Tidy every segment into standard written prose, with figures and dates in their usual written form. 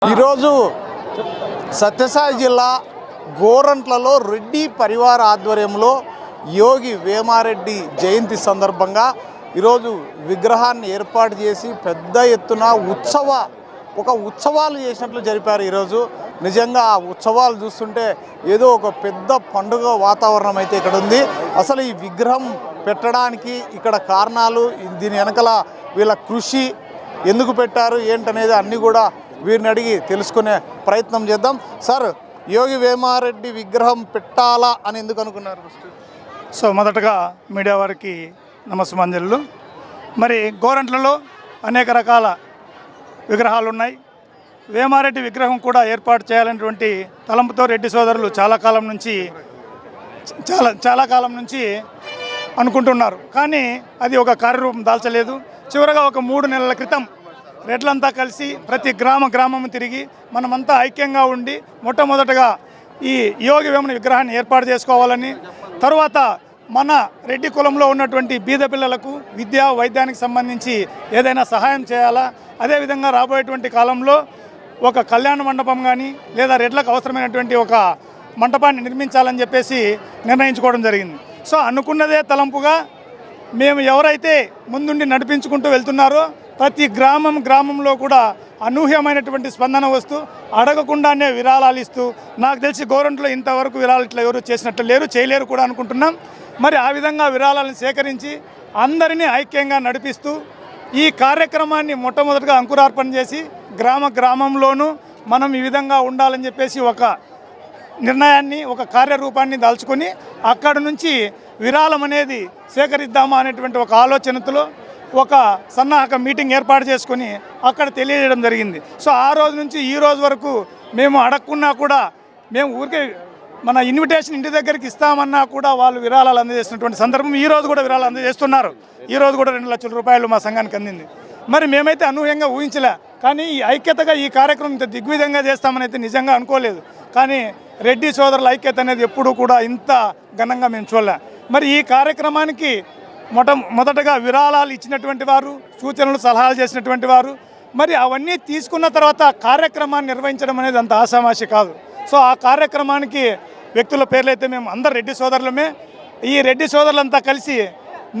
ఈరోజు సత్యసాయి జిల్లా గోరంట్లలో రెడ్డి పరివార ఆధ్వర్యంలో యోగి వేమారెడ్డి జయంతి సందర్భంగా ఈరోజు విగ్రహాన్ని ఏర్పాటు చేసి పెద్ద ఎత్తున ఉత్సవాలు చేసినట్లు జరిపారు. ఈరోజు నిజంగా ఆ ఉత్సవాలు చూస్తుంటే ఏదో ఒక పెద్ద పండుగ వాతావరణం అయితే ఇక్కడ ఉంది. అసలు ఈ విగ్రహం పెట్టడానికి ఇక్కడ కారణాలు, దీని వెనకల వీళ్ళ కృషి ఎందుకు పెట్టారు ఏంటనేది అన్నీ కూడా వీరిని అడిగి తెలుసుకునే ప్రయత్నం చేద్దాం. సార్, యోగి వేమారెడ్డి విగ్రహం పెట్టాలా అని ఎందుకు అనుకున్నారు? సో మొదటగా మీడియా వారికి నమస్కారాలు. మరి గోరంట్లలో అనేక రకాల విగ్రహాలు ఉన్నాయి. వేమారెడ్డి విగ్రహం కూడా ఏర్పాటు చేయాలనేటువంటి తలంపుతో రెడ్డి సోదరులు చాలా కాలం నుంచి అనుకుంటున్నారు. కానీ అది ఒక కార్యరూపం దాల్చలేదు. చివరగా ఒక 3 నెలల క్రితం రెడ్లంతా కలిసి ప్రతి గ్రామం తిరిగి మనమంతా ఐక్యంగా ఉండి మొట్టమొదటగా ఈ యోగి వేమన విగ్రహాన్ని ఏర్పాటు చేసుకోవాలని, తరువాత మన రెడ్డి కులంలో ఉన్నటువంటి బీద పిల్లలకు విద్యా వైద్యానికి సంబంధించి ఏదైనా సహాయం చేయాలా, అదేవిధంగా రాబోయేటువంటి కాలంలో ఒక కళ్యాణ మండపం కానీ లేదా రెడ్లకు అవసరమైనటువంటి ఒక మంటపాన్ని నిర్మించాలని చెప్పేసి నిర్ణయించుకోవడం జరిగింది. సో అనుకున్నదే తలంపుగా మేము ఎవరైతే ముందుండి నడిపించుకుంటూ వెళ్తున్నారో ప్రతి గ్రామంలో కూడా అనూహ్యమైనటువంటి స్పందన వస్తూ అడగకుండానే విరాళాలు ఇస్తూ, నాకు తెలిసి గవర్నమెంట్లో ఇంతవరకు విరాళాలు ఇట్లా ఎవరు చేసినట్లు లేరు, చేయలేరు కూడా అనుకుంటున్నాం. మరి ఆ విధంగా విరాళాలను సేకరించి అందరినీ ఐక్యంగా నడిపిస్తూ ఈ కార్యక్రమాన్ని మొట్టమొదటిగా అంకురార్పణ చేసి గ్రామంలోనూ మనం ఈ విధంగా ఉండాలని చెప్పేసి ఒక నిర్ణయాన్ని, ఒక కార్యరూపాన్ని దాల్చుకొని అక్కడ నుంచి విరాళం అనేది సేకరిద్దామా అనేటువంటి ఒక ఆలోచనతో ఒక సన్నాహక మీటింగ్ ఏర్పాటు చేసుకొని అక్కడ తెలియజేయడం జరిగింది. సో ఆ రోజు నుంచి ఈ రోజు వరకు మేము అడగకున్నా కూడా, మేము ఊరికే మన ఇన్విటేషన్ ఇంటి దగ్గరికి ఇస్తామన్నా కూడా వాళ్ళు విరాళాలు అందజేస్తున్నటువంటి సందర్భం ఈ రోజు కూడా విరాళాలు అందజేస్తున్నారు. ఈ రోజు కూడా 2 లక్షల రూపాయలు మా సంఘానికి అందింది. మరి మేమైతే అనూహ్యంగా ఊహించలే, కానీ ఈ ఐక్యతగా ఈ కార్యక్రమం ఇంత దిగ్విజయంగా చేస్తామని అయితే నిజంగా అనుకోలేదు. కానీ రెడ్డి సోదరుల ఐక్యత అనేది ఎప్పుడూ కూడా ఇంత ఘనంగా మేము చూడలే. మరి ఈ కార్యక్రమానికి మొదటగా విరాళాలు ఇచ్చినటువంటి వారు, సూచనలు సలహాలు చేసినటువంటి వారు, మరి అవన్నీ తీసుకున్న తర్వాత కార్యక్రమాన్ని నిర్వహించడం అనేది అంత ఆషామాషి కాదు. సో ఆ కార్యక్రమానికి వ్యక్తుల పేర్లు అయితే మేము అందరు రెడ్డి సోదరులమే. ఈ రెడ్డి సోదరులంతా కలిసి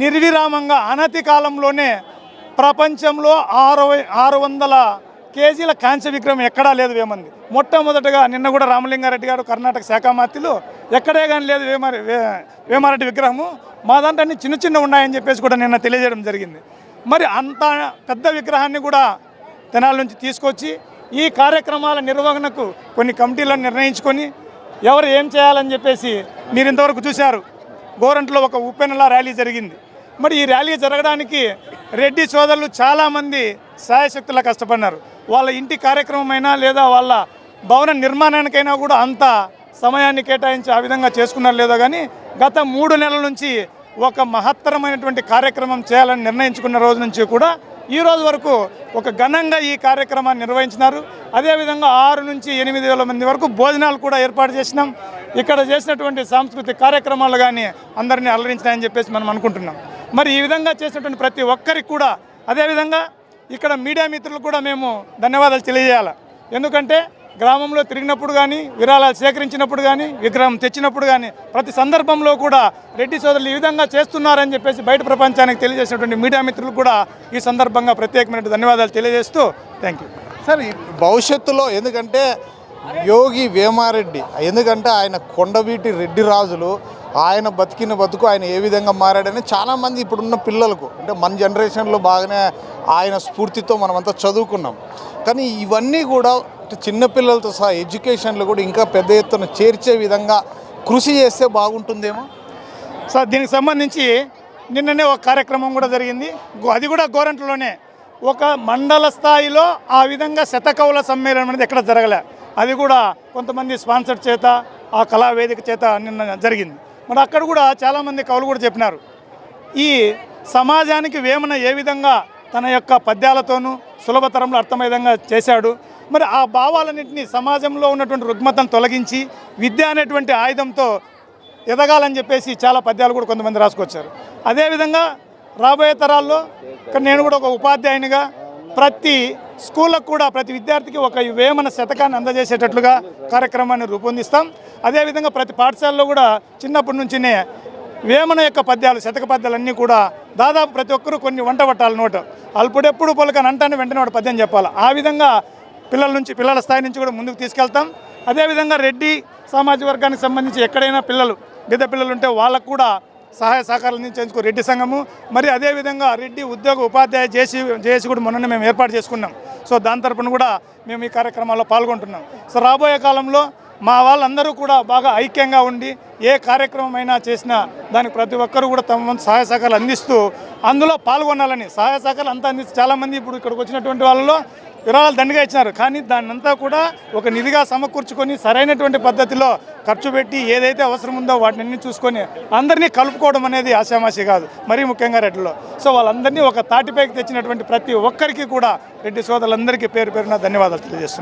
నిర్విరామంగా అనతి కాలంలోనే ప్రపంచంలో 600 కేజీల కాంస్య విగ్రహం ఎక్కడా లేదు వేమంది. మొట్టమొదటగా నిన్న కూడా రామలింగారెడ్డి గారు కర్ణాటక శాఖ మంత్రులు ఎక్కడే కానీ లేదు వేమారెడ్డి విగ్రహము, మా దాంట్లో అన్ని చిన్న ఉన్నాయని చెప్పేసి కూడా నిన్న తెలియజేయడం జరిగింది. మరి అంత పెద్ద విగ్రహాన్ని కూడా తెనాల నుంచి తీసుకొచ్చి ఈ కార్యక్రమాల నిర్వహణకు కొన్ని కమిటీలను నిర్ణయించుకొని ఎవరు ఏం చేయాలని చెప్పేసి మీరు ఇంతవరకు చూశారు. గోరంట్లో ఒక ఉప్పెనలా ర్యాలీ జరిగింది. మరి ఈ ర్యాలీ జరగడానికి రెడ్డి సోదరులు చాలామంది శాయశక్తులా కష్టపడినారు. వాళ్ళ ఇంటి కార్యక్రమమైనా లేదా వాళ్ళ భవన నిర్మాణానికైనా కూడా అంత సమయాన్ని కేటాయించి ఆ విధంగా చేసుకున్నారు లేదో, కానీ గత 3 నెలల నుంచి ఒక మహత్తరమైనటువంటి కార్యక్రమం చేయాలని నిర్ణయించుకున్న రోజు నుంచి కూడా ఈ రోజు వరకు ఒక ఘనంగా ఈ కార్యక్రమాన్ని నిర్వహించినారు. అదేవిధంగా 6 నుంచి 8 వేల మంది వరకు భోజనాలు కూడా ఏర్పాటు చేసినాం. ఇక్కడ చేసినటువంటి సాంస్కృతిక కార్యక్రమాలు కానీ అందరినీ అలరించినాయని చెప్పేసి మనం అనుకుంటున్నాం. మరి ఈ విధంగా చేసినటువంటి ప్రతి ఒక్కరికి కూడా, అదేవిధంగా ఇక్కడ మీడియా మిత్రులకు కూడా మేము ధన్యవాదాలు తెలియజేయాలి. ఎందుకంటే గ్రామంలో తిరిగినప్పుడు కానీ, విరాళాలు సేకరించినప్పుడు కానీ, విగ్రహం తెచ్చినప్పుడు కానీ ప్రతి సందర్భంలో కూడా రెడ్డి సోదరులు ఈ విధంగా చేస్తున్నారని చెప్పేసి బయట ప్రపంచానికి తెలియజేసినటువంటి మీడియా మిత్రులకు కూడా ఈ సందర్భంగా ప్రత్యేకమైన ధన్యవాదాలు తెలియజేస్తూ థ్యాంక్ యూ. సార్, భవిష్యత్తులో ఎందుకంటే యోగి వేమారెడ్డి, ఎందుకంటే ఆయన కొండవీటి రెడ్డి రాజులు, ఆయన బతికిన బతుకు ఆయన ఏ విధంగా మారాడని చాలామంది ఇప్పుడున్న పిల్లలకు, అంటే మన జనరేషన్లో బాగానే ఆయన స్ఫూర్తితో మనమంతా చదువుకున్నాం. కానీ ఇవన్నీ కూడా చిన్నపిల్లలతో సహా ఎడ్యుకేషన్లో కూడా ఇంకా పెద్ద ఎత్తున చేర్చే విధంగా కృషి చేస్తే బాగుంటుందేమో. సార్, దీనికి సంబంధించి నిన్ననే ఒక కార్యక్రమం కూడా జరిగింది. అది కూడా గోరంట్లోనే ఒక మండల స్థాయిలో ఆ విధంగా శతకవుల సమ్మేళనం అనేది ఎక్కడ జరగలే. అది కూడా కొంతమంది స్పాన్సర్ చేత, ఆ కళావేదిక చేత నిన్న జరిగింది. మరి అక్కడ కూడా చాలామంది కవులు కూడా చెప్పినారు, ఈ సమాజానికి వేమన ఏ విధంగా తన యొక్క పద్యాలతోనూ సులభతరంలో అర్థమయ్యే విధంగా చేశాడు. మరి ఆ భావాలన్నింటినీ సమాజంలో ఉన్నటువంటి రుగ్మతను తొలగించి విద్య అనేటువంటి ఆయుధంతో ఎదగాలని చెప్పేసి చాలా పద్యాలు కూడా కొంతమంది రాసుకొచ్చారు. అదేవిధంగా రాబోయే తరాల్లో నేను కూడా ఒక ఉపాధ్యాయునిగా ప్రతి స్కూళ్ళకు కూడా ప్రతి విద్యార్థికి ఒక వేమన శతకాన్ని అందజేసేటట్లుగా కార్యక్రమాన్ని రూపొందిస్తాం. అదేవిధంగా ప్రతి పాఠశాలలో కూడా చిన్నప్పటి నుంచినే వేమన యొక్క పద్యాలు శతక పద్యాలన్నీ కూడా దాదాపు ప్రతి ఒక్కరూ కొన్ని వంట పట్టాలి నోట అల్పుడెప్పుడు పొలకని అంటానే వెంటనే వాడు పద్యం చెప్పాలి. ఆ విధంగా పిల్లల స్థాయి నుంచి కూడా ముందుకు తీసుకెళ్తాం. అదేవిధంగా రెడ్డి సామాజిక వర్గానికి సంబంధించి ఎక్కడైనా బిడ్డ పిల్లలు ఉంటే వాళ్ళకు కూడా సహాయ సహకారాలు అందించేందుకు రెడ్డి సంఘము, మరి అదేవిధంగా రెడ్డి ఉద్యోగ ఉపాధ్యాయ జేసీ కూడా మొన్ననే మేము ఏర్పాటు చేసుకున్నాం. సో దాని తరపున కూడా మేము ఈ కార్యక్రమాల్లో పాల్గొంటున్నాం. సో రాబోయే కాలంలో మా వాళ్ళందరూ కూడా బాగా ఐక్యంగా ఉండి ఏ కార్యక్రమం అయినా చేసినా దానికి ప్రతి ఒక్కరూ కూడా తమ వంతు సహాయ సహకారాలు అందిస్తూ అందులో పాల్గొనాలని సహాయ సహకారాలు అంతా అందిస్తూ చాలామంది ఇప్పుడు ఇక్కడికి వచ్చినటువంటి వాళ్ళలో విరాళాలు దండిగా ఇచ్చినారు. కానీ దాన్నంతా కూడా ఒక నిధిగా సమకూర్చుకొని సరైనటువంటి పద్ధతిలో ఖర్చు పెట్టి ఏదైతే అవసరం ఉందో వాటిని చూసుకొని అందరినీ కలుపుకోవడం అనేది ఆశామాషి కాదు, మరీ ముఖ్యంగా రెడ్డిలో. సో వాళ్ళందరినీ ఒక తాటిపైకి తెచ్చినటువంటి ప్రతి ఒక్కరికి కూడా రెడ్డి సోదరులందరికీ పేరు పేరున ధన్యవాదాలు తెలియజేస్తున్నాను.